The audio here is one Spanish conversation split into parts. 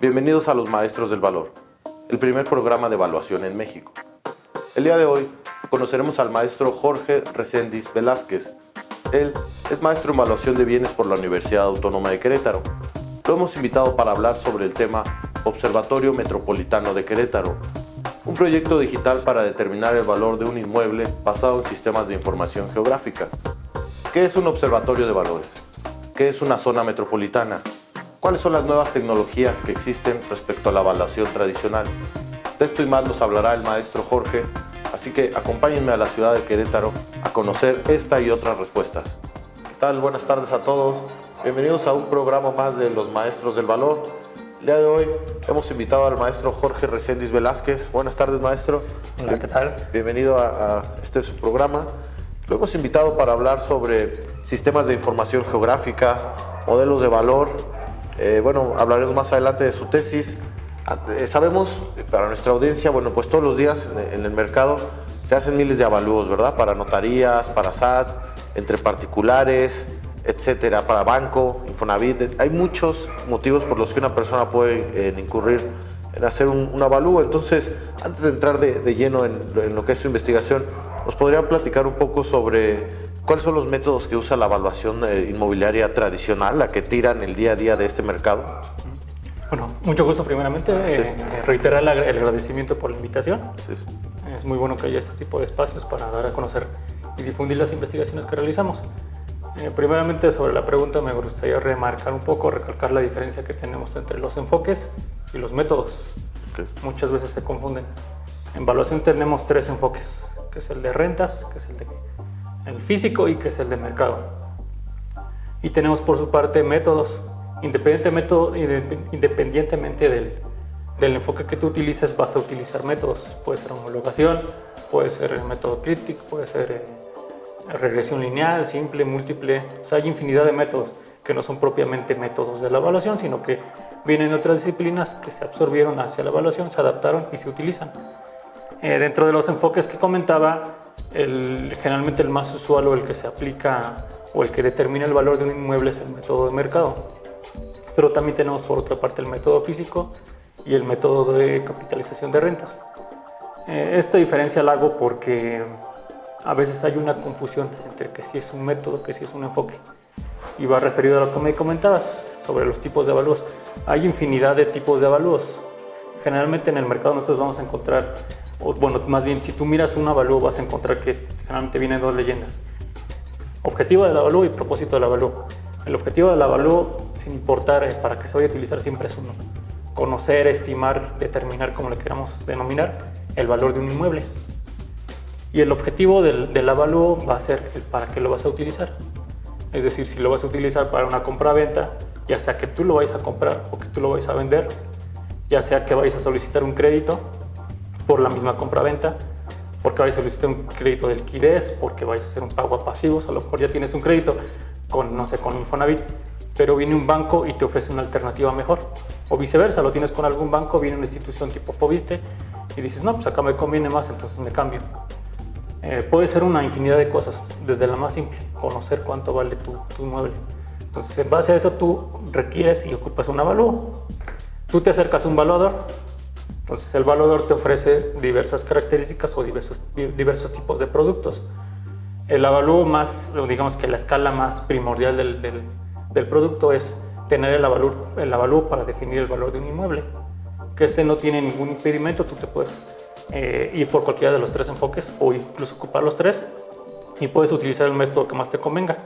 Bienvenidos a Los Maestros del Valor, el primer programa de evaluación en México. El día de hoy conoceremos al maestro Jorge Reséndiz Velázquez. Él es maestro en evaluación de bienes por la Universidad Autónoma de Querétaro. Lo hemos invitado para hablar sobre el tema Observatorio Metropolitano de Querétaro, un proyecto digital para determinar el valor de un inmueble basado en sistemas de información geográfica. ¿Qué es un observatorio de valores? ¿Qué es una zona metropolitana? ¿Cuáles son las nuevas tecnologías que existen respecto a la evaluación tradicional? De esto y más nos hablará el maestro Jorge, así que acompáñenme a la ciudad de Querétaro a conocer esta y otras respuestas. ¿Qué tal? Buenas tardes a todos. Bienvenidos a un programa más de Los Maestros del Valor. El día de hoy hemos invitado al maestro Jorge Reséndiz Velázquez. Buenas tardes, maestro. Hola, ¿qué tal? Bienvenido a este su programa. Lo hemos invitado para hablar sobre sistemas de información geográfica, modelos de valor. Hablaremos más adelante de su tesis. Sabemos, para nuestra audiencia, pues todos los días en el mercado se hacen miles de avalúos, ¿verdad? Para notarías, para SAT, entre particulares, etcétera, para banco, Infonavit. Hay muchos motivos por los que una persona puede incurrir en hacer un avalúo. Entonces, antes de entrar de lleno en lo que es su investigación, ¿nos podría platicar un poco sobre cuáles son los métodos que usa la evaluación inmobiliaria tradicional, la que tiran el día a día de este mercado? Bueno, mucho gusto primeramente, reiterar el agradecimiento por la invitación. Sí. Es muy bueno que haya este tipo de espacios para dar a conocer y difundir las investigaciones que realizamos. Primeramente, sobre la pregunta, me gustaría remarcar un poco, recalcar la diferencia que tenemos entre los enfoques y los métodos. Okay. Muchas veces se confunden. En evaluación tenemos tres enfoques, que es el de rentas, que es el físico y que es el de mercado. Y tenemos por su parte métodos. Independientemente del enfoque que tú utilices, vas a utilizar métodos. Puede ser homologación, puede ser el método crítico, puede ser regresión lineal, simple, múltiple. O sea, hay infinidad de métodos que no son propiamente métodos de la evaluación, sino que vienen de otras disciplinas que se absorbieron hacia la evaluación, se adaptaron y se utilizan. Dentro de los enfoques que comentaba, generalmente el más usual o el que se aplica o el que determina el valor de un inmueble es el método de mercado. Pero también tenemos por otra parte el método físico y el método de capitalización de rentas. Esta diferencia la hago porque a veces hay una confusión entre que si es un método, que si es un enfoque. Y va referido a lo que me comentabas sobre los tipos de avalúos. Hay infinidad de tipos de avalúos. Generalmente en el mercado nosotros vamos a encontrar, más bien si tú miras un avalúo vas a encontrar que generalmente vienen dos leyendas: objetivo del avalúo y propósito del avalúo. El objetivo del avalúo, sin importar para qué se vaya a utilizar, siempre es uno: conocer, estimar, determinar, como le queramos denominar, el valor de un inmueble. Y el objetivo del avalúo va a ser el para qué lo vas a utilizar. Es decir, si lo vas a utilizar para una compra-venta, ya sea que tú lo vayas a comprar o que tú lo vayas a vender, ya sea que vayas a solicitar un crédito por la misma compra-venta, porque vayas a solicitar un crédito de liquidez, porque vayas a hacer un pago a pasivos. A lo mejor ya tienes un crédito con Infonavit, pero viene un banco y te ofrece una alternativa mejor, o viceversa, lo tienes con algún banco, viene una institución tipo Fobiste y dices, no, pues acá me conviene más, entonces me cambio. Puede ser una infinidad de cosas, desde la más simple, conocer cuánto vale tu inmueble. Entonces, en base a eso tú requieres y ocupas un avalúo. Tú te acercas a un valuador, entonces el valuador te ofrece diversas características o diversos tipos de productos. El avalúo más, digamos que la escala más primordial del producto es tener el avalúo para definir el valor de un inmueble. Que este no tiene ningún impedimento, tú te puedes ir por cualquiera de los tres enfoques o incluso ocupar los tres y puedes utilizar el método que más te convenga.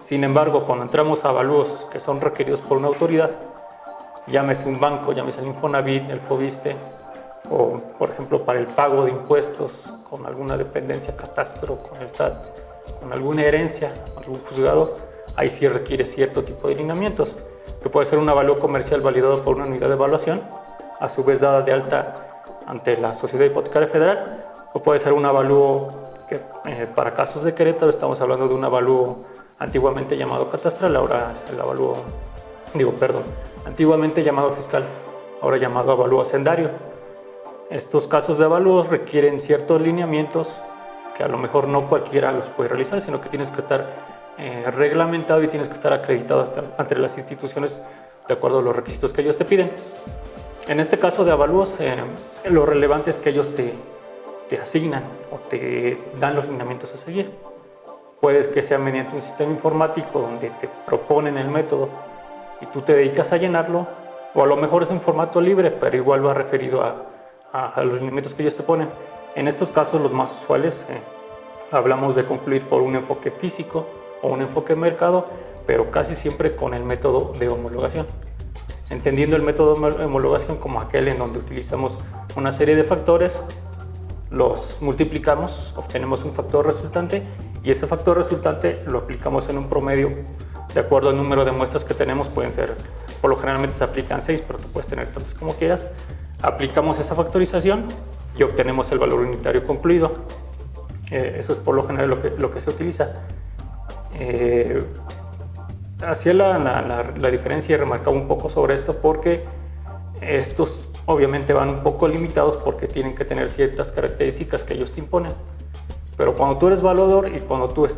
Sin embargo, cuando entramos a avalúos que son requeridos por una autoridad, llámese un banco, llámese el Infonavit, el Fobiste, o por ejemplo para el pago de impuestos con alguna dependencia, catastro, con el SAT, con alguna herencia, algún juzgado, ahí sí requiere cierto tipo de lineamientos, que puede ser un avalúo comercial validado por una unidad de evaluación, a su vez dada de alta ante la Sociedad Hipotecaria Federal, o puede ser un avalúo que para casos de Querétaro estamos hablando de un avalúo antiguamente llamado catastral, ahora es el avalúo, antiguamente llamado fiscal, ahora llamado avalúo hacendario. Estos casos de avalúos requieren ciertos lineamientos que a lo mejor no cualquiera los puede realizar, sino que tienes que estar reglamentado y tienes que estar acreditado ante las instituciones de acuerdo a los requisitos que ellos te piden. En este caso de avalúos, lo relevante es que ellos te asignan o te dan los lineamientos a seguir. Puedes que sea mediante un sistema informático donde te proponen el método y tú te dedicas a llenarlo, o a lo mejor es un formato libre, pero igual va referido a los lineamientos que ellos te ponen. En estos casos, los más usuales, hablamos de concluir por un enfoque físico o un enfoque de mercado, pero casi siempre con el método de homologación. Entendiendo el método de homologación como aquel en donde utilizamos una serie de factores, los multiplicamos, obtenemos un factor resultante y ese factor resultante lo aplicamos en un promedio de acuerdo al número de muestras que tenemos. Pueden ser, por lo generalmente se aplican 6, pero tú puedes tener tantas como quieras. Aplicamos esa factorización y obtenemos el valor unitario concluido. Eso es por lo general lo que se utiliza. Hacía la diferencia y remarcaba un poco sobre esto porque estos obviamente van un poco limitados porque tienen que tener ciertas características que ellos te imponen. Pero cuando tú eres evaluador y cuando tú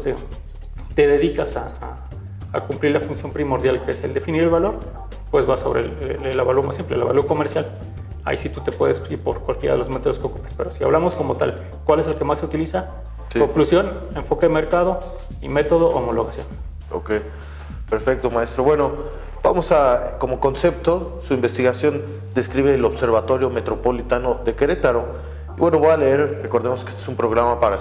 te dedicas a cumplir la función primordial, que es el definir el valor, pues va sobre el avalúo más simple, el avalúo comercial. Ahí sí tú te puedes ir por cualquiera de los métodos que ocupes, pero si hablamos como tal, ¿cuál es el que más se utiliza? Sí. Conclusión, enfoque de mercado y método homologación. Ok, perfecto, maestro. Bueno, vamos a, como concepto, su investigación describe el Observatorio Metropolitano de Querétaro. Y bueno, voy a leer, recordemos que este es un programa para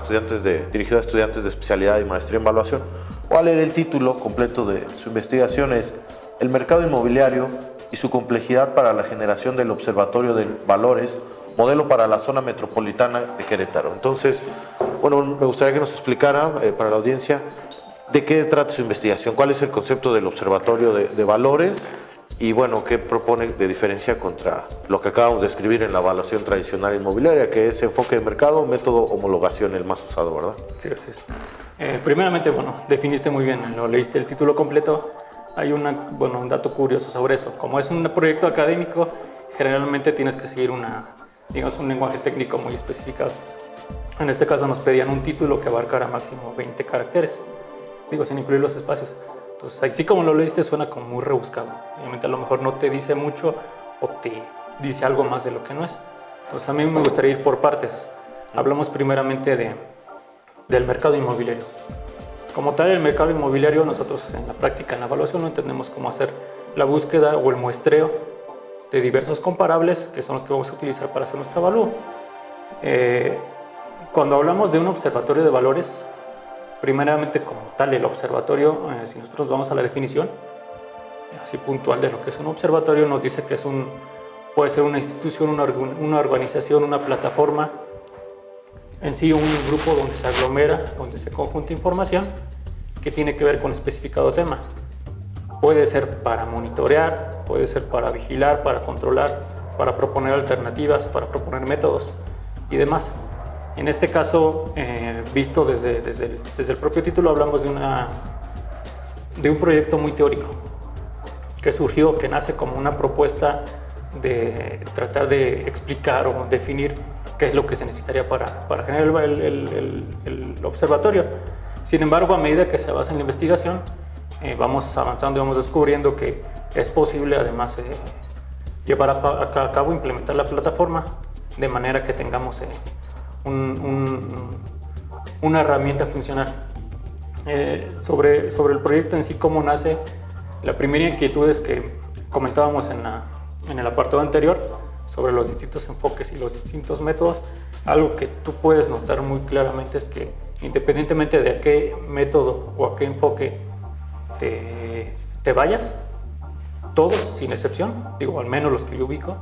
dirigido a estudiantes de especialidad y maestría en evaluación. Voy a leer el título completo de su investigación, es El mercado inmobiliario y su complejidad para la generación del Observatorio de Valores, modelo para la zona metropolitana de Querétaro. Entonces, bueno, me gustaría que nos explicara para la audiencia de qué trata su investigación, cuál es el concepto del Observatorio de Valores y, bueno, qué propone de diferencia contra lo que acabamos de escribir en la evaluación tradicional inmobiliaria, que es enfoque de mercado, método, homologación, el más usado, ¿verdad? Sí, así es. Primeramente, bueno, definiste muy bien, lo leíste el título completo. Hay un dato curioso sobre eso. Como es un proyecto académico, generalmente tienes que seguir un lenguaje técnico muy especificado. En este caso nos pedían un título que abarcara máximo 20 caracteres, sin incluir los espacios. Entonces, así como lo leíste, suena como muy rebuscado. Obviamente a lo mejor no te dice mucho o te dice algo más de lo que no es. Entonces, a mí me gustaría ir por partes. Hablamos primeramente del mercado inmobiliario. Como tal, el mercado inmobiliario, nosotros en la práctica, en la evaluación, no entendemos cómo hacer la búsqueda o el muestreo de diversos comparables, que son los que vamos a utilizar para hacer nuestro avalúo. Cuando hablamos de un observatorio de valores, primeramente como tal, el observatorio, si nosotros vamos a la definición, así puntual de lo que es un observatorio, nos dice que puede ser una institución, una organización, una plataforma, en sí un grupo donde se aglomera, donde se conjunta información que tiene que ver con especificado tema. Puede ser para monitorear, puede ser para vigilar, para controlar, para proponer alternativas, para proponer métodos y demás. En este caso, visto desde el propio título, hablamos de un proyecto muy teórico que surgió, que nace como una propuesta de tratar de explicar o definir qué es lo que se necesitaría para generar el observatorio. Sin embargo, a medida que se avanza en la investigación, vamos avanzando y vamos descubriendo que es posible además llevar a cabo, implementar la plataforma de manera que tengamos una herramienta funcional. Sobre el proyecto en sí, cómo nace, la primera inquietud es que comentábamos en el apartado anterior sobre los distintos enfoques y los distintos métodos. Algo que tú puedes notar muy claramente es que independientemente de a qué método o a qué enfoque te vayas, todos sin excepción, al menos los que yo ubico,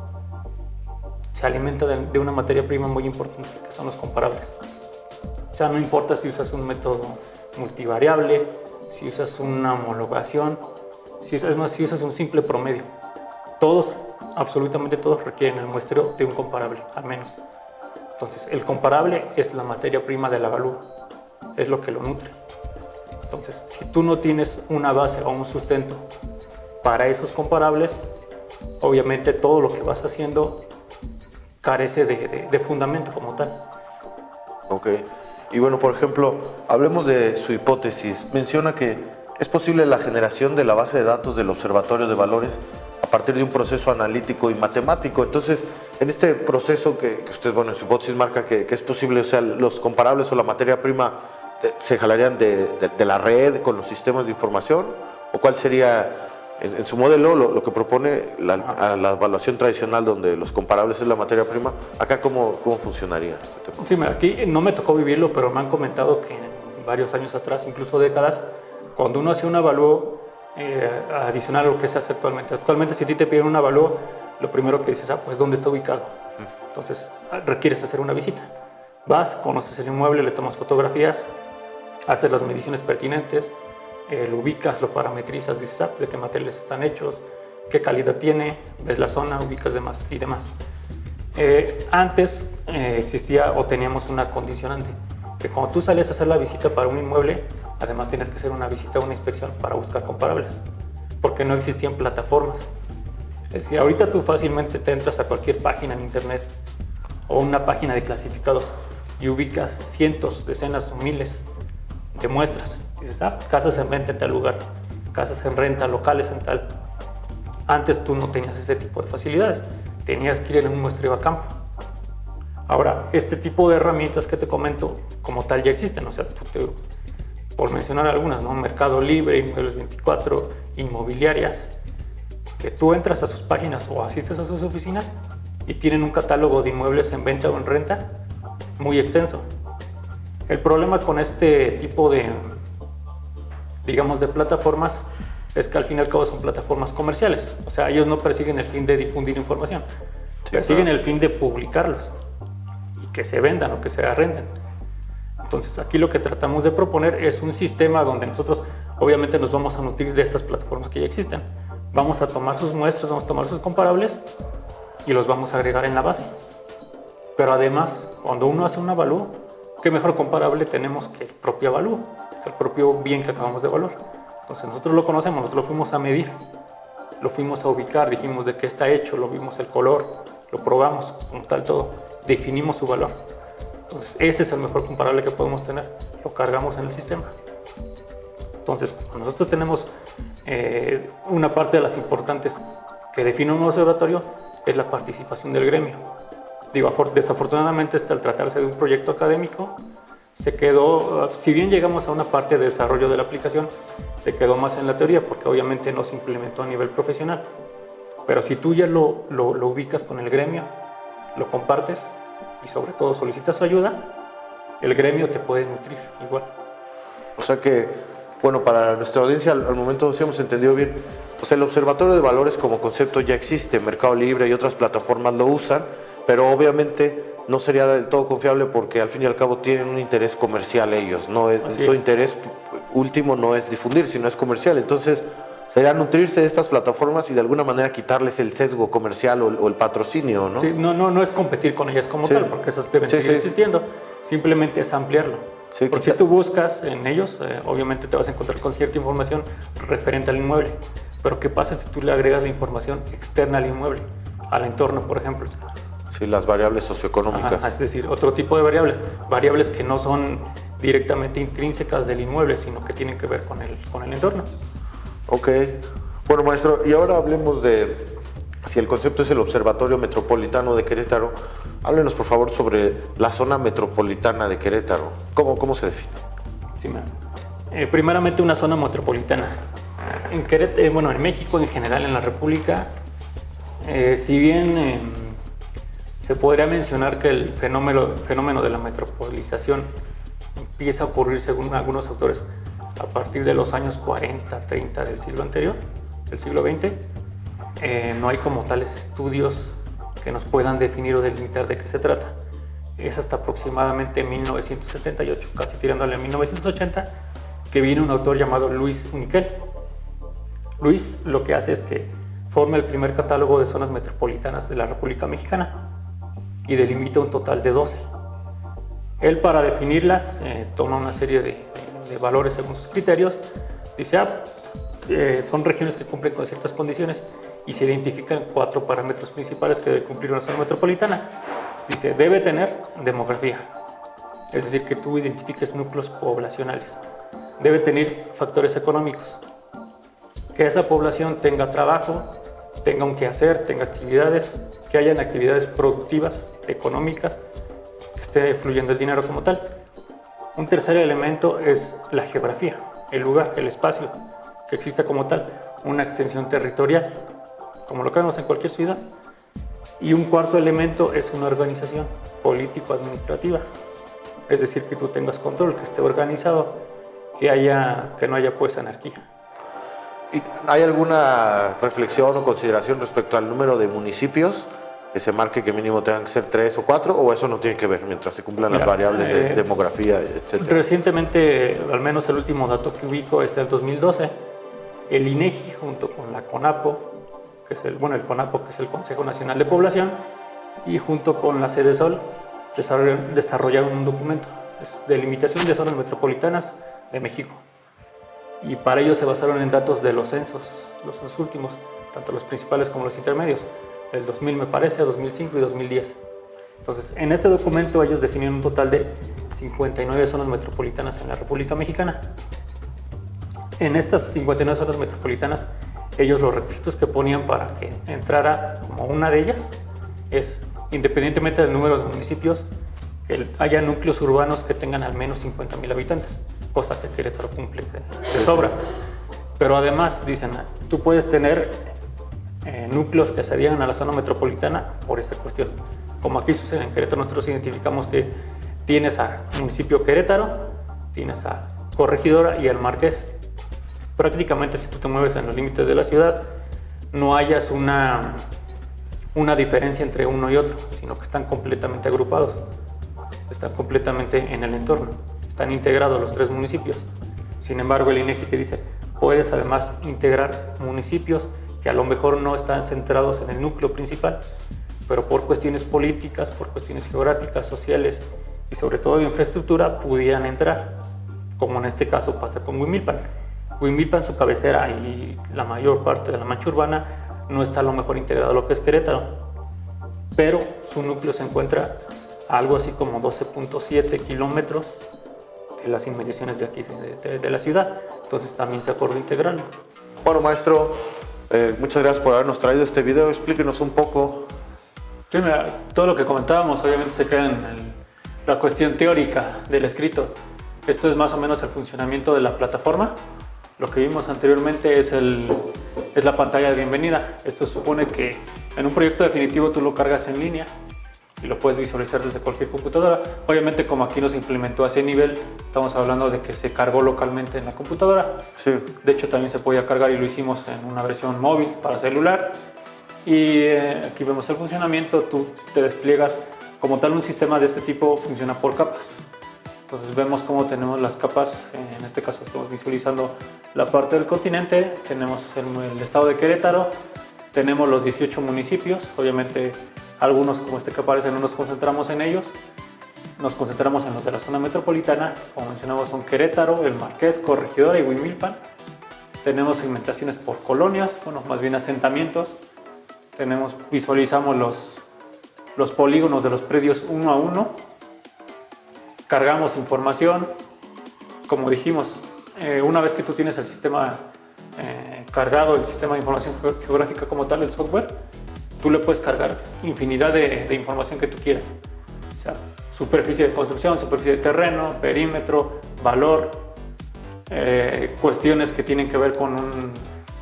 se alimenta de una materia prima muy importante, que son los comparables. O sea, no importa si usas un método multivariable, si usas una homologación, si usas un simple promedio. Absolutamente todos requieren el muestreo de un comparable, al menos. Entonces, el comparable es la materia prima del avalúo, es lo que lo nutre. Entonces, si tú no tienes una base o un sustento para esos comparables, obviamente todo lo que vas haciendo carece de fundamento como tal. Ok. Y bueno, por ejemplo, hablemos de su hipótesis. Menciona que es posible la generación de la base de datos del Observatorio de Valores a partir de un proceso analítico y matemático. Entonces, en este proceso que usted, bueno, en su hipótesis marca que es posible, o sea, los comparables o la materia prima se jalarían de la red con los sistemas de información, o cuál sería, en su modelo, lo que propone a la evaluación tradicional donde los comparables es la materia prima, acá cómo funcionaría este tema. Sí, mira, aquí no me tocó vivirlo, pero me han comentado que varios años atrás, incluso décadas, cuando uno hacía un avalúo adicional a lo que se hace actualmente. Actualmente, si a ti te piden un avalúo, lo primero que dices, pues, ¿dónde está ubicado? Entonces, requieres hacer una visita. Vas, conoces el inmueble, le tomas fotografías, haces las mediciones pertinentes, lo ubicas, lo parametrizas, dices, de qué materiales están hechos, qué calidad tiene, ves la zona, ubicas demás y demás. Antes existía o teníamos una condicionante, que cuando tú sales a hacer la visita para un inmueble, además tienes que hacer una visita o una inspección para buscar comparables, porque no existían plataformas. Es decir, ahorita tú fácilmente te entras a cualquier página en internet o una página de clasificados y ubicas cientos, decenas o miles de muestras. Dices, casas en venta en tal lugar, casas en renta, locales en tal. Antes tú no tenías ese tipo de facilidades, tenías que ir en un muestreo a campo. Ahora, este tipo de herramientas que te comento, como tal, ya existen. O sea, por mencionar algunas, ¿no? Mercado Libre, Inmuebles 24, inmobiliarias, que tú entras a sus páginas o asistes a sus oficinas y tienen un catálogo de inmuebles en venta o en renta muy extenso. El problema con este tipo de, digamos, de plataformas es que al fin y al cabo son plataformas comerciales. O sea, ellos no persiguen el fin de difundir información, persiguen el fin de publicarlos y que se vendan o que se arrenden. Entonces, aquí lo que tratamos de proponer es un sistema donde nosotros obviamente nos vamos a nutrir de estas plataformas que ya existen. Vamos a tomar sus muestras, vamos a tomar sus comparables y los vamos a agregar en la base. Pero además, cuando uno hace un avalúo, ¿qué mejor comparable tenemos que el propio avalúo, el propio bien que acabamos de evaluar? Entonces, nosotros lo conocemos, nosotros lo fuimos a medir, lo fuimos a ubicar, dijimos de qué está hecho, lo vimos el color, lo probamos, como tal todo, definimos su valor. Entonces, ese es el mejor comparable que podemos tener, lo cargamos en el sistema. Entonces, nosotros tenemos una parte de las importantes que define un observatorio, es la participación del gremio. Digo, desafortunadamente, al tratarse de un proyecto académico, se quedó, si bien llegamos a una parte de desarrollo de la aplicación, se quedó más en la teoría, porque obviamente no se implementó a nivel profesional. Pero si tú ya lo ubicas con el gremio, lo compartes y sobre todo solicitas su ayuda, el gremio te puede nutrir igual. O sea que, bueno, para nuestra audiencia, al momento, si hemos entendido bien, pues el observatorio de valores como concepto ya existe, Mercado Libre y otras plataformas lo usan, pero obviamente no sería del todo confiable porque al fin y al cabo tienen un interés comercial ellos, no es, su interés último no es difundir, sino es comercial. Entonces, sería nutrirse de estas plataformas y de alguna manera quitarles el sesgo comercial o el patrocinio, ¿no? Sí, no es competir con ellas como tal, porque esas deben seguir existiendo, simplemente es ampliarlo. Porque si tú buscas en ellos, obviamente te vas a encontrar con cierta información referente al inmueble, pero ¿qué pasa si tú le agregas la información externa al inmueble, al entorno, por ejemplo? Sí, las variables socioeconómicas. Es decir, otro tipo de variables que no son directamente intrínsecas del inmueble, sino que tienen que ver con el entorno. Ok, bueno, maestro, y ahora hablemos de, si el concepto es el Observatorio Metropolitano de Querétaro, háblenos por favor sobre la zona metropolitana de Querétaro. ¿Cómo se define? Sí, primeramente una zona metropolitana. En Querétaro, bueno, en México en general, en la República, si bien se podría mencionar que el fenómeno de la metropolización empieza a ocurrir, según algunos autores, a partir de los años 40, 30 del siglo anterior, del siglo XX, no hay como tales estudios que nos puedan definir o delimitar de qué se trata. Es hasta aproximadamente 1978, casi tirándole a 1980, que viene un autor llamado Luis Uniquel. Luis lo que hace es que forma el primer catálogo de zonas metropolitanas de la República Mexicana y delimita un total de 12. Él, para definirlas, toma una serie de valores según sus criterios. Dice, son regiones que cumplen con ciertas condiciones y se identifican 4 parámetros principales que debe cumplir una zona metropolitana. Dice, debe tener demografía, es decir, que tú identifiques núcleos poblacionales. Debe tener factores económicos, que esa población tenga trabajo, tenga un quehacer, tenga actividades, que hayan actividades productivas, económicas, que esté fluyendo el dinero como tal. Un tercer elemento es la geografía, el lugar, el espacio, que exista como tal, una extensión territorial, como lo que vemos en cualquier ciudad. Y un cuarto elemento es una organización político-administrativa, es decir, que tú tengas control, que esté organizado, que no haya pues anarquía. ¿Y hay alguna reflexión o consideración respecto al número de municipios que se marque que mínimo tengan que ser 3 o 4, o eso no tiene que ver mientras se cumplan las variables de demografía, etcétera? Recientemente, al menos el último dato que ubico es del 2012, el INEGI junto con la CONAPO, que es el CONAPO, que es el Consejo Nacional de Población, y junto con la Sedesol desarrollaron un documento, es delimitación de zonas metropolitanas de México. Y para ello se basaron en datos de los censos últimos, tanto los principales como los intermedios, del 2000 me parece, 2005 y 2010. Entonces, en este documento ellos definieron un total de 59 zonas metropolitanas en la República Mexicana. En estas 59 zonas metropolitanas, ellos los requisitos que ponían para que entrara como una de ellas es, independientemente del número de municipios, que haya núcleos urbanos que tengan al menos 50,000 habitantes, cosa que Querétaro cumple de sobra. Pero además dicen, tú puedes tener núcleos que se adhieran a la zona metropolitana por esa cuestión. Como aquí sucede en Querétaro, nosotros identificamos que tienes a municipio Querétaro, tienes a Corregidora y al Marqués. Prácticamente si tú te mueves en los límites de la ciudad, no hayas una diferencia entre uno y otro, sino que están completamente agrupados, están completamente en el entorno, están integrados los 3 municipios. Sin embargo, el INEGI te dice, puedes además integrar municipios que a lo mejor no están centrados en el núcleo principal, pero por cuestiones políticas, por cuestiones geográficas, sociales y sobre todo de infraestructura pudieran entrar, como en este caso pasa con Huimilpan. Huimilpan, su cabecera y la mayor parte de la mancha urbana no está a lo mejor integrado a lo que es Querétaro, pero su núcleo se encuentra a algo así como 12.7 kilómetros de las inmediaciones de aquí, de la ciudad. Entonces también se acordó integrarlo. Bueno, maestro, muchas gracias por habernos traído este video. Explíquenos un poco. Sí, mira, todo lo que comentábamos obviamente se queda en la cuestión teórica del escrito. Esto es más o menos el funcionamiento de la plataforma. Lo que vimos anteriormente es la pantalla de bienvenida. Esto supone que en un proyecto definitivo tú lo cargas en línea y lo puedes visualizar desde cualquier computadora. Obviamente, como aquí no se implementó a ese nivel, estamos hablando de que se cargó localmente en la computadora. Sí. De hecho, también se podía cargar y lo hicimos en una versión móvil para celular. Y aquí vemos el funcionamiento. Tú te despliegas como tal. Un sistema de este tipo funciona por capas. Entonces vemos cómo tenemos las capas. En este caso estamos visualizando la parte del continente. Tenemos el estado de Querétaro. Tenemos los 18 municipios. Obviamente algunos como este que aparece no nos concentramos en ellos. Nos concentramos en los de la zona metropolitana. Como mencionamos son Querétaro, el Marqués, Corregidora y Huimilpan. Tenemos segmentaciones por colonias, bueno, más bien asentamientos. Visualizamos los polígonos de los predios uno a uno. Cargamos información. Como dijimos, una vez que tú tienes el sistema cargado, el sistema de información geográfica como tal, el software, tú le puedes cargar infinidad de información que tú quieras. O sea, superficie de construcción, superficie de terreno, perímetro, valor, cuestiones que tienen que ver con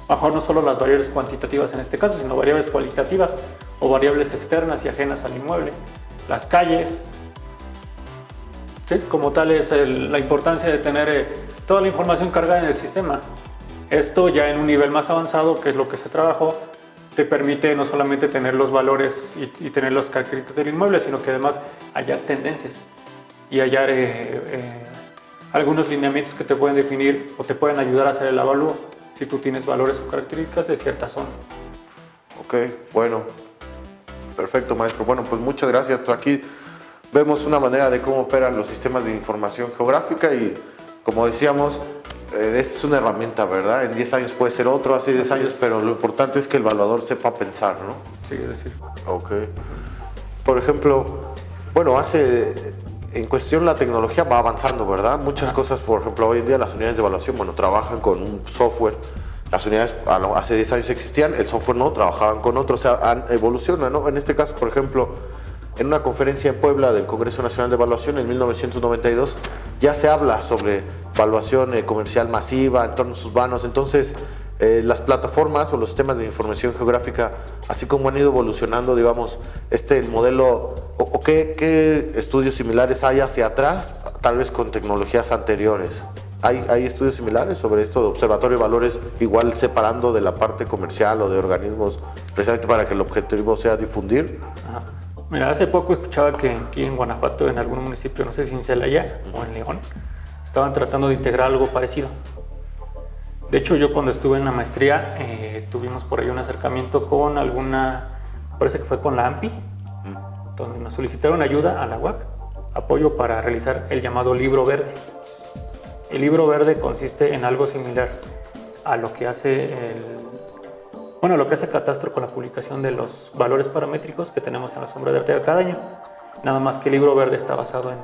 mejor no solo las variables cuantitativas en este caso, sino variables cualitativas o variables externas y ajenas al inmueble, las calles. Sí, como tal es la importancia de tener toda la información cargada en el sistema. Esto ya en un nivel más avanzado, que es lo que se trabajó, te permite no solamente tener los valores y tener las características del inmueble, sino que además hallar tendencias y hallar algunos lineamientos que te pueden definir o te pueden ayudar a hacer el avalúo si tú tienes valores o características de cierta zona. Ok, bueno, perfecto, maestro. Bueno, pues muchas gracias. Aquí vemos una manera de cómo operan los sistemas de información geográfica y, como decíamos, esta es una herramienta, ¿verdad? En 10 años puede ser otro, hace 10 años, pero lo importante es que el evaluador sepa pensar, ¿no? Sí, es decir. Ok. Por ejemplo, bueno, en cuestión la tecnología va avanzando, ¿verdad? Muchas cosas, por ejemplo, hoy en día las unidades de evaluación, bueno, trabajan con un software las unidades hace 10 años existían, el software no, trabajaban con otros, o sea, evoluciona, ¿no? En este caso, por ejemplo, en una conferencia en Puebla del Congreso Nacional de Evaluación en 1992, ya se habla sobre evaluación comercial masiva, entornos urbanos. Entonces, las plataformas o los sistemas de información geográfica, así como han ido evolucionando, digamos, el modelo, o qué estudios similares hay hacia atrás, tal vez con tecnologías anteriores. ¿Hay estudios similares sobre esto de observatorio de valores, igual separando de la parte comercial o de organismos, precisamente para que el objetivo sea difundir? Ajá. Mira, hace poco escuchaba que aquí en Guanajuato, en algún municipio, no sé si en Celaya o en León, estaban tratando de integrar algo parecido. De hecho, yo cuando estuve en la maestría, tuvimos por ahí un acercamiento con parece que fue con la AMPI, donde nos solicitaron ayuda a la UAC, apoyo para realizar el llamado libro verde. El libro verde consiste en algo similar a lo que hace Catastro con la publicación de los valores paramétricos que tenemos en la sombra de Arteaga cada año. Nada más que el libro verde está basado en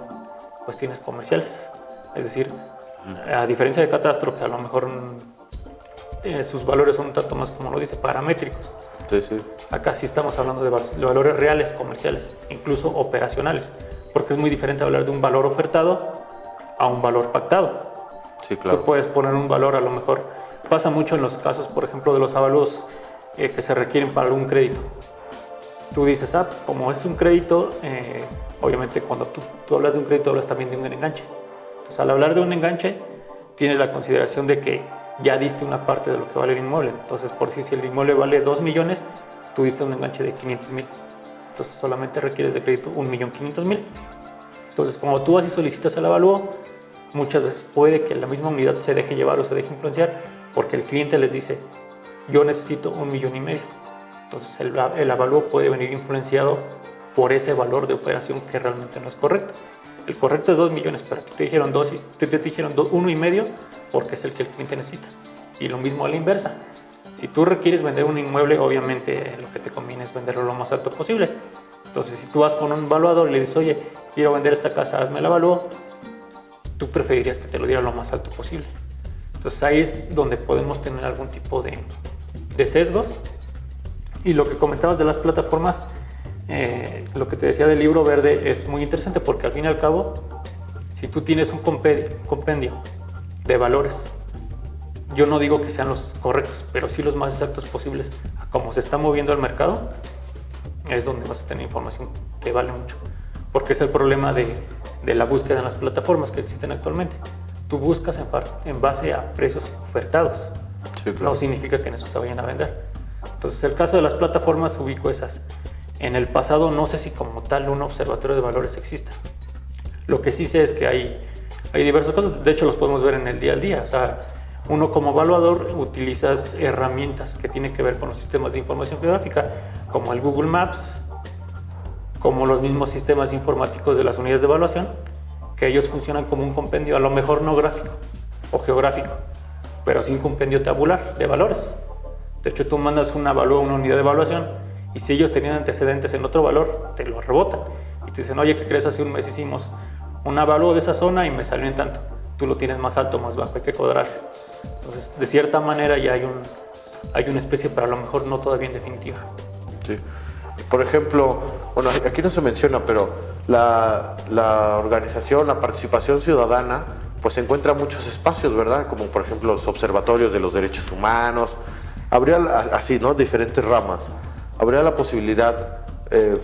cuestiones comerciales. Es decir, a diferencia de Catastro, que a lo mejor sus valores son un tanto más, como lo dice, paramétricos. Sí, sí. Acá sí estamos hablando de valores reales, comerciales, incluso operacionales, porque es muy diferente hablar de un valor ofertado a un valor pactado. Sí, claro. Tú puedes poner un valor, a lo mejor pasa mucho en los casos, por ejemplo, de los avalúos que se requieren para algún crédito. Tú dices, como es un crédito, obviamente cuando tú hablas de un crédito, hablas también de un enganche. Entonces, al hablar de un enganche, tienes la consideración de que ya diste una parte de lo que vale el inmueble. Entonces, por si el inmueble vale 2 millones, tú diste un enganche de 500,000. Entonces, solamente requieres de crédito 1,500,000. Entonces, cuando tú así solicitas el avalúo, muchas veces puede que la misma unidad se deje llevar o se deje influenciar porque el cliente les dice, yo necesito 1,5 millones. Entonces el avalúo puede venir influenciado por ese valor de operación que realmente no es correcto. El correcto es 2 millones, pero te dijeron 2 y te dijeron 1,5 porque es el que el cliente necesita. Y lo mismo a la inversa. Si tú requieres vender un inmueble, obviamente lo que te conviene es venderlo lo más alto posible. Entonces, si tú vas con un evaluador y le dices, oye, quiero vender esta casa, hazme el avalúo, tú preferirías que te lo diera lo más alto posible. Entonces, ahí es donde podemos tener algún tipo de sesgos. Y lo que comentabas de las plataformas, lo que te decía del libro verde es muy interesante porque al fin y al cabo, si tú tienes un compendio de valores, yo no digo que sean los correctos, pero sí los más exactos posibles a cómo se está moviendo el mercado, es donde vas a tener información que vale mucho. Porque es el problema de la búsqueda en las plataformas que existen actualmente. Tú buscas en base a precios ofertados. Sí, claro. No significa que en eso se vayan a vender. Entonces, el caso de las plataformas, ubico esas. En el pasado no sé si como tal un observatorio de valores exista. Lo que sí sé es que hay diversas cosas, de hecho los podemos ver en el día a día. O sea, uno como evaluador utilizas herramientas que tienen que ver con los sistemas de información geográfica, como el Google Maps, como los mismos sistemas informáticos de las unidades de evaluación, que ellos funcionan como un compendio, a lo mejor no gráfico o geográfico, pero sí un compendio tabular de valores. De hecho, tú mandas un avalúo a una unidad de evaluación y si ellos tenían antecedentes en otro valor, te lo rebotan y te dicen, oye, ¿qué crees? Hace un mes hicimos un avalúo de esa zona y me salió en tanto. Tú lo tienes más alto, más bajo, hay que cuadrar. Entonces, de cierta manera ya hay una especie, pero a lo mejor no todavía en definitiva. Sí. Por ejemplo, bueno, aquí no se menciona, pero la organización, la participación ciudadana, pues encuentra muchos espacios, ¿verdad? Como por ejemplo los observatorios de los derechos humanos. Habría así, ¿no? Diferentes ramas. Habría la posibilidad,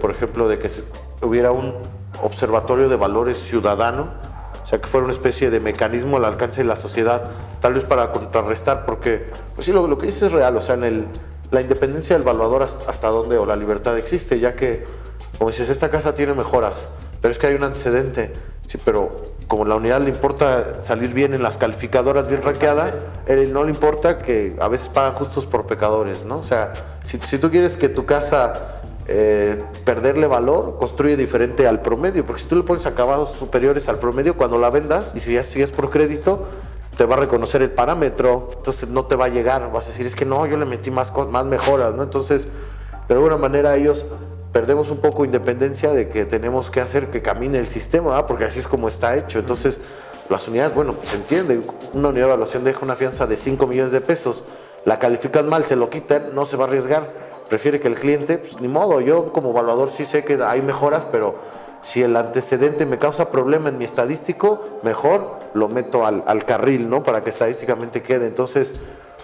por ejemplo, de que hubiera un observatorio de valores ciudadano, o sea, que fuera una especie de mecanismo al alcance de la sociedad, tal vez para contrarrestar, porque, pues sí, lo que dices es real, o sea, la independencia del evaluador hasta dónde, o la libertad existe, ya que, como dices, esta casa tiene mejoras, pero es que hay un antecedente, sí, pero como a la unidad le importa salir bien en las calificadoras, bien rankeada, no le importa que a veces pagan justos por pecadores, ¿no? O sea, si tú quieres que tu casa perderle valor, construye diferente al promedio, porque si tú le pones acabados superiores al promedio, cuando la vendas, y si es por crédito, te va a reconocer el parámetro, entonces no te va a llegar, vas a decir, es que no, yo le metí más mejoras, ¿no? Entonces, de alguna manera ellos perdemos un poco independencia de que tenemos que hacer que camine el sistema, ¿verdad? Porque así es como está hecho. Entonces, las unidades, bueno, pues se entiende, una unidad de evaluación deja una fianza de 5 millones de pesos, la califican mal, se lo quitan, no se va a arriesgar. Prefiere que el cliente, pues ni modo, yo como evaluador sí sé que hay mejoras, pero si el antecedente me causa problema en mi estadístico, mejor lo meto al carril, ¿no? Para que estadísticamente quede. Entonces,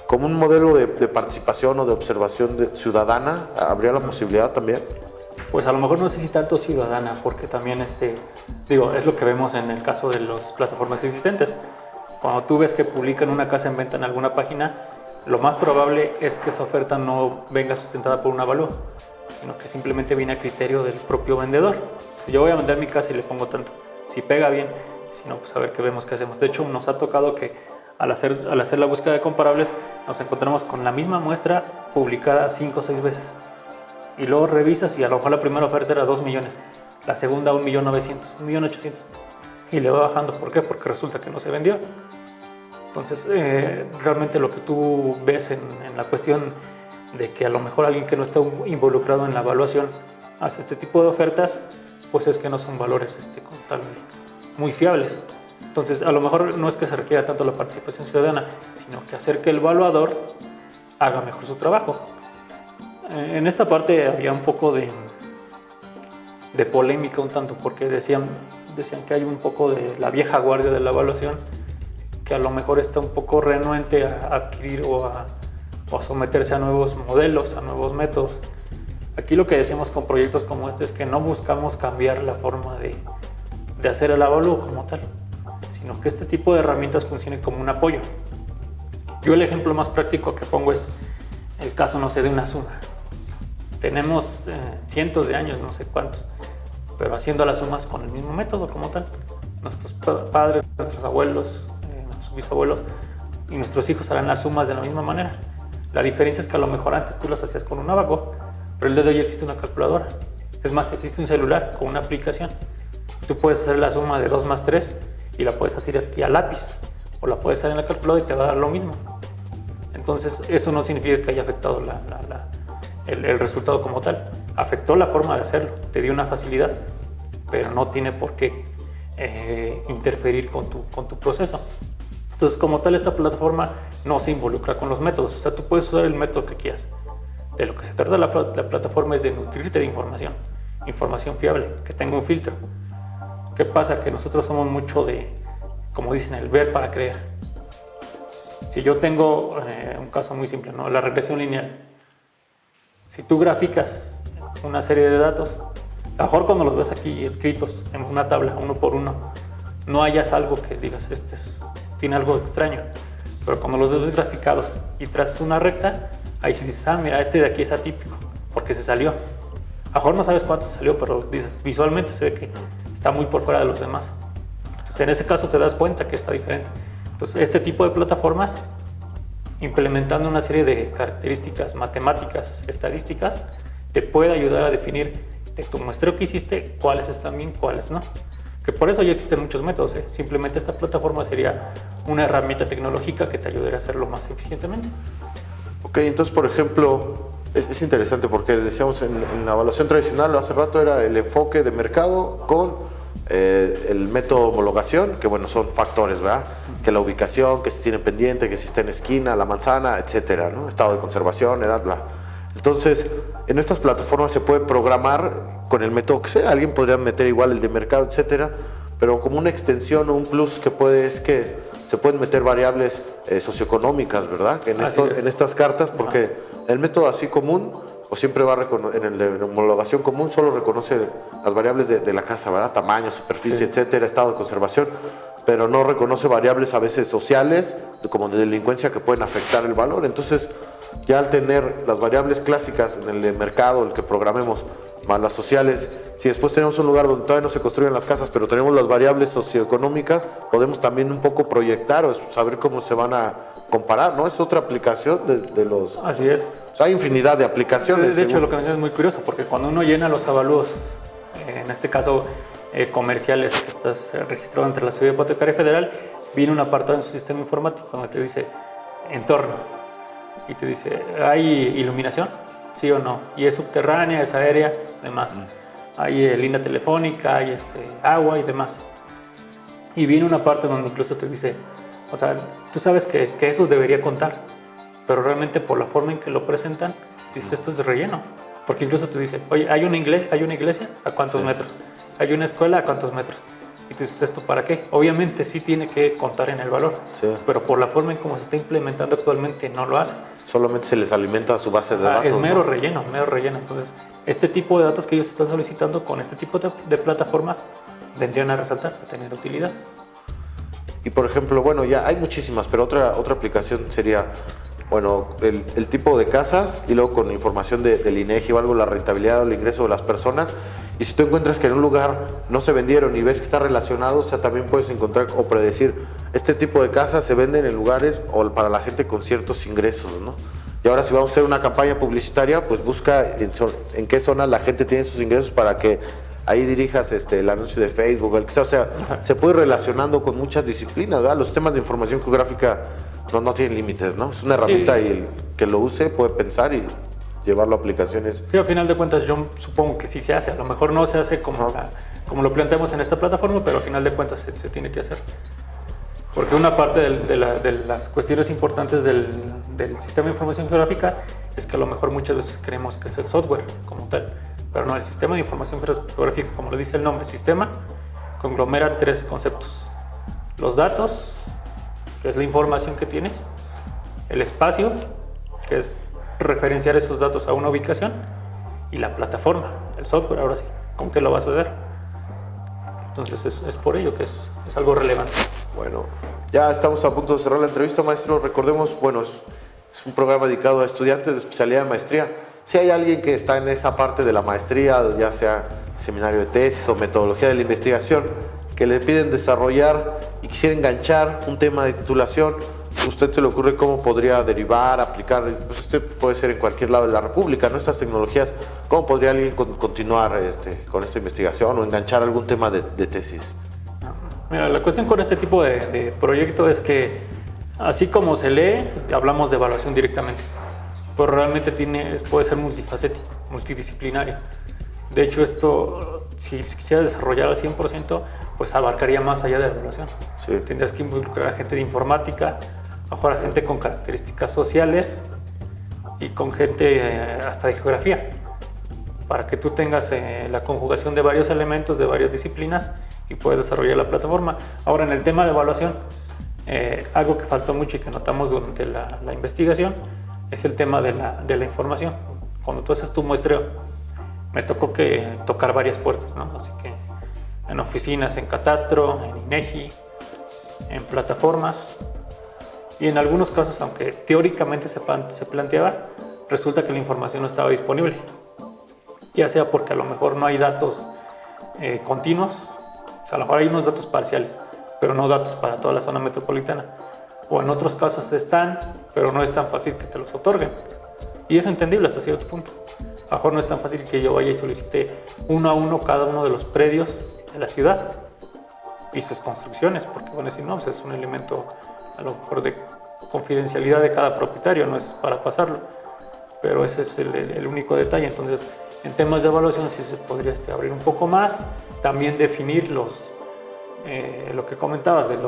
como un modelo de participación o de observación ciudadana, ¿habría la posibilidad también? Pues a lo mejor no sé si tanto ciudadana, porque también, digo, es lo que vemos en el caso de las plataformas existentes. Cuando tú ves que publican una casa en venta en alguna página, lo más probable es que esa oferta no venga sustentada por un avalúo, sino que simplemente viene a criterio del propio vendedor. Si yo voy a vender mi casa y le pongo tanto, si pega bien, si no, pues a ver qué vemos, qué hacemos. De hecho, nos ha tocado que al hacer la búsqueda de comparables, nos encontramos con la misma muestra publicada 5 o 6 veces. Y luego revisas y a lo mejor la primera oferta era 2 millones, la segunda 1.900.000, 1.800.000. Y le va bajando. ¿Por qué? Porque resulta que no se vendió. Entonces, realmente lo que tú ves en la cuestión de que a lo mejor alguien que no está involucrado en la evaluación hace este tipo de ofertas, pues es que no son valores como tal muy fiables. Entonces, a lo mejor no es que se requiera tanto la participación ciudadana, sino que hacer que el evaluador haga mejor su trabajo. En esta parte había un poco de polémica un tanto, porque decían que hay un poco de la vieja guardia de la evaluación, que a lo mejor está un poco renuente a adquirir o a someterse a nuevos modelos, a nuevos métodos. Aquí lo que decimos con proyectos como este es que no buscamos cambiar la forma de hacer el avalúo como tal, sino que este tipo de herramientas funcionen como un apoyo. Yo el ejemplo más práctico que pongo es el caso, no sé, de una suma. Tenemos cientos de años, no sé cuántos, pero haciendo las sumas con el mismo método como tal. Nuestros padres, nuestros abuelos, nuestros bisabuelos y nuestros hijos harán las sumas de la misma manera. La diferencia es que a lo mejor antes tú las hacías con un abaco, pero el día de hoy existe una calculadora. Es más, existe un celular con una aplicación. Tú puedes hacer la suma de 2 más 3 y la puedes hacer aquí a lápiz, o la puedes hacer en la calculadora y te va a dar lo mismo. Entonces, eso no significa que haya afectado el resultado como tal. Afectó la forma de hacerlo, te dio una facilidad, pero no tiene por qué interferir con tu proceso. Entonces, como tal, esta plataforma no se involucra con los métodos. O sea, tú puedes usar el método que quieras. De lo que se trata la plataforma es de nutrirte de información fiable, que tenga un filtro. ¿Qué pasa? Que nosotros somos mucho de, como dicen, el ver para creer. Si yo tengo un caso muy simple, ¿no? La regresión lineal. Si tú graficas una serie de datos, a lo mejor cuando los ves aquí escritos en una tabla, uno por uno, no hayas algo que digas, tiene algo extraño. Pero cuando los ves graficados y trazas una recta, ahí sí dices, mira, este de aquí es atípico, porque se salió. A lo mejor no sabes cuánto salió, pero dices, visualmente se ve que está muy por fuera de los demás. Entonces, en ese caso te das cuenta que está diferente. Entonces, este tipo de plataformas, implementando una serie de características matemáticas, estadísticas, te puede ayudar a definir de tu muestreo que hiciste cuáles están bien, cuáles no. Que por eso ya existen muchos métodos. Simplemente esta plataforma sería una herramienta tecnológica que te ayudaría a hacerlo más eficientemente. Ok, entonces, por ejemplo, es interesante porque decíamos en la evaluación tradicional, hace rato era el enfoque de mercado con el método de homologación, que bueno, son factores, ¿verdad? Que la ubicación, que si tiene pendiente, que si está en esquina, la manzana, etcétera, ¿no? Estado de conservación, edad, bla. Entonces, en estas plataformas se puede programar con el método que sea. Alguien podría meter igual el de mercado, etcétera, pero como una extensión o un plus que puede es que se pueden meter variables socioeconómicas, ¿verdad? En estas cartas, porque el método así común o siempre va a reconocer, en la homologación común solo reconoce las variables de la casa, ¿verdad? Tamaño, superficie, etcétera, estado de conservación, pero no reconoce variables a veces sociales, como de delincuencia, que pueden afectar el valor. Entonces, ya al tener las variables clásicas en el de mercado, el que programemos, más las sociales, si después tenemos un lugar donde todavía no se construyen las casas, pero tenemos las variables socioeconómicas, podemos también un poco proyectar o saber cómo se van a comparar, ¿no? Es otra aplicación de los... Así es. O sea, hay infinidad de aplicaciones. De hecho, lo que mencionas es muy curioso, porque cuando uno llena los avalúos, en este caso comerciales, que estás registrado ante la Ciudad Hipotecaria Federal, viene un apartado en su sistema informático donde te dice entorno y te dice, ¿hay iluminación? ¿Sí o no? Y es subterránea, es aérea, demás. Hay línea telefónica, hay agua y demás. Y viene una parte donde incluso te dice, o sea, tú sabes que eso debería contar. pero realmente por la forma en que lo presentan, dices, esto es de relleno. Porque incluso te dicen, oye, ¿hay una iglesia? ¿A cuántos Sí. metros? ¿Hay una escuela? ¿A cuántos metros? Y tú dices, ¿esto para qué? Obviamente sí tiene que contar en el valor, Sí. pero por la forma en cómo se está implementando actualmente no lo hace. Solamente se les alimenta su base de datos. Es mero ¿no? relleno, mero relleno. Entonces, este tipo de datos que ellos están solicitando con este tipo de plataformas vendrían a resaltar, a tener utilidad. Y por ejemplo, bueno, ya hay muchísimas, pero otra aplicación sería, bueno, el tipo de casas y luego con información del INEGI o algo, la rentabilidad o el ingreso de las personas. Y si tú encuentras que en un lugar no se vendieron y ves que está relacionado, o sea, también puedes encontrar o predecir, este tipo de casas se venden en lugares o para la gente con ciertos ingresos, ¿no? Y ahora si vamos a hacer una campaña publicitaria, pues busca en qué zonas la gente tiene sus ingresos para que ahí dirijas el anuncio de Facebook, el que sea. O sea, se puede ir relacionando con muchas disciplinas, ¿verdad? Los temas de información geográfica no tienen límites, ¿no? Es una herramienta y el que lo use puede pensar y llevarlo a aplicaciones. Sí, al final de cuentas yo supongo que sí se hace. A lo mejor no se hace como lo planteamos en esta plataforma, pero al final de cuentas se tiene que hacer. Porque una parte de las cuestiones importantes del sistema de información geográfica es que a lo mejor muchas veces creemos que es el software como tal. Pero no, el sistema de información geográfica, como lo dice el nombre, sistema, conglomera tres conceptos. Los datos, que es la información que tienes, el espacio, que es referenciar esos datos a una ubicación, y la plataforma, el software, ahora sí, ¿con qué lo vas a hacer? Entonces es por ello que es algo relevante. Bueno, ya estamos a punto de cerrar la entrevista, maestro. Recordemos, bueno, es un programa dedicado a estudiantes de especialidad de maestría. Si hay alguien que está en esa parte de la maestría, ya sea seminario de tesis o metodología de la investigación, que le piden desarrollar y quisiera enganchar un tema de titulación, ¿usted se le ocurre cómo podría derivar, aplicar? Pues usted puede ser en cualquier lado de la República, ¿no? Estas tecnologías, ¿cómo podría alguien continuar con esta investigación o enganchar algún tema de tesis? Mira, la cuestión con este tipo de proyecto es que, así como se lee, hablamos de evaluación directamente, pero realmente puede ser multifacético, multidisciplinario. De hecho, esto, si quisiera desarrollar al 100%, pues abarcaría más allá de la evaluación. Sí. Tendrías que involucrar a gente de informática, a gente con características sociales y con gente hasta de geografía, para que tú tengas la conjugación de varios elementos, de varias disciplinas y puedes desarrollar la plataforma. Ahora, en el tema de evaluación, algo que faltó mucho y que notamos durante la investigación es el tema de la información. Cuando tú haces tu muestreo, me tocó tocar varias puertas, ¿no? Así que en oficinas, en catastro, en INEGI, en plataformas, y en algunos casos, aunque teóricamente se planteaba, resulta que la información no estaba disponible, ya sea porque a lo mejor no hay datos continuos, o sea, a lo mejor hay unos datos parciales, pero no datos para toda la zona metropolitana, o en otros casos están, pero no es tan fácil que te los otorguen, y es entendible hasta cierto punto. A lo mejor no es tan fácil que yo vaya y solicite uno a uno cada uno de los predios de la ciudad y sus construcciones, porque van a decir, no, pues es un elemento a lo mejor de confidencialidad de cada propietario, no es para pasarlo, pero ese es el único detalle. Entonces, en temas de evaluación sí se podría abrir un poco más, también definir lo que comentabas de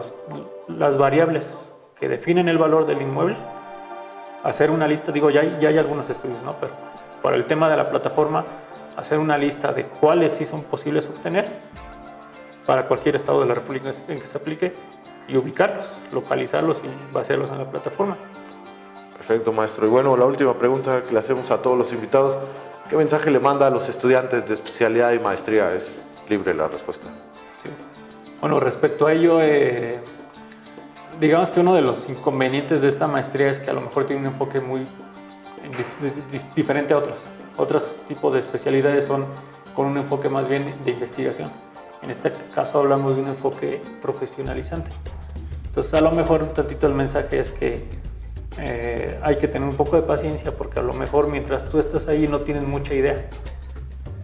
las variables que definen el valor del inmueble, hacer una lista, digo, ya hay algunos estudios, ¿no? Pero para el tema de la plataforma, hacer una lista de cuáles sí son posibles obtener para cualquier estado de la República en que se aplique y ubicarlos, localizarlos y basearlos en la plataforma. Perfecto, maestro. Y bueno, la última pregunta que le hacemos a todos los invitados, ¿qué mensaje le manda a los estudiantes de especialidad y maestría? Es libre la respuesta. Sí. Bueno, respecto a ello, digamos que uno de los inconvenientes de esta maestría es que a lo mejor tiene un enfoque muy diferente a otros. Otros tipos de especialidades son con un enfoque más bien de investigación. En este caso hablamos de un enfoque profesionalizante. Entonces, a lo mejor un tantito el mensaje es que hay que tener un poco de paciencia, porque a lo mejor mientras tú estás ahí no tienes mucha idea,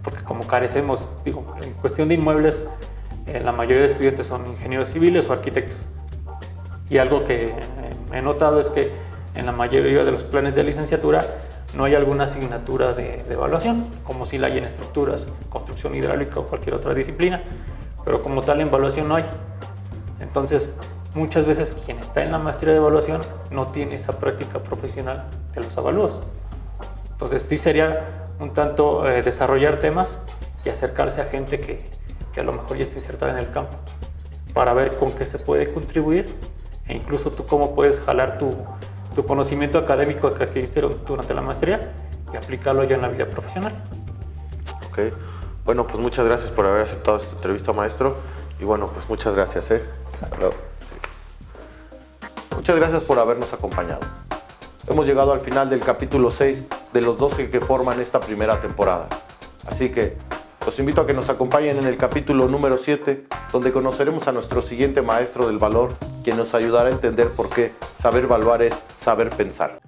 porque como carecemos, digo, en cuestión de inmuebles, la mayoría de estudiantes son ingenieros civiles o arquitectos, y algo que he notado es que en la mayoría de los planes de licenciatura no hay alguna asignatura de evaluación, como si la hay en estructuras, construcción hidráulica o cualquier otra disciplina, pero como tal en evaluación no hay. Entonces, muchas veces quien está en la maestría de evaluación no tiene esa práctica profesional de los avalúos. Entonces sí sería un tanto desarrollar temas y acercarse a gente que a lo mejor ya está insertada en el campo para ver con qué se puede contribuir e incluso tú cómo puedes jalar tu conocimiento académico que adquiriste durante la maestría y aplicarlo ya en la vida profesional. Ok. Bueno, pues muchas gracias por haber aceptado esta entrevista, maestro. Y bueno, pues muchas gracias. Hasta luego. Muchas gracias por habernos acompañado. Hemos llegado al final del capítulo 6 de los 12 que forman esta primera temporada. Así que los invito a que nos acompañen en el capítulo número 7, donde conoceremos a nuestro siguiente maestro del valor, quien nos ayudará a entender por qué saber evaluar es saber pensar.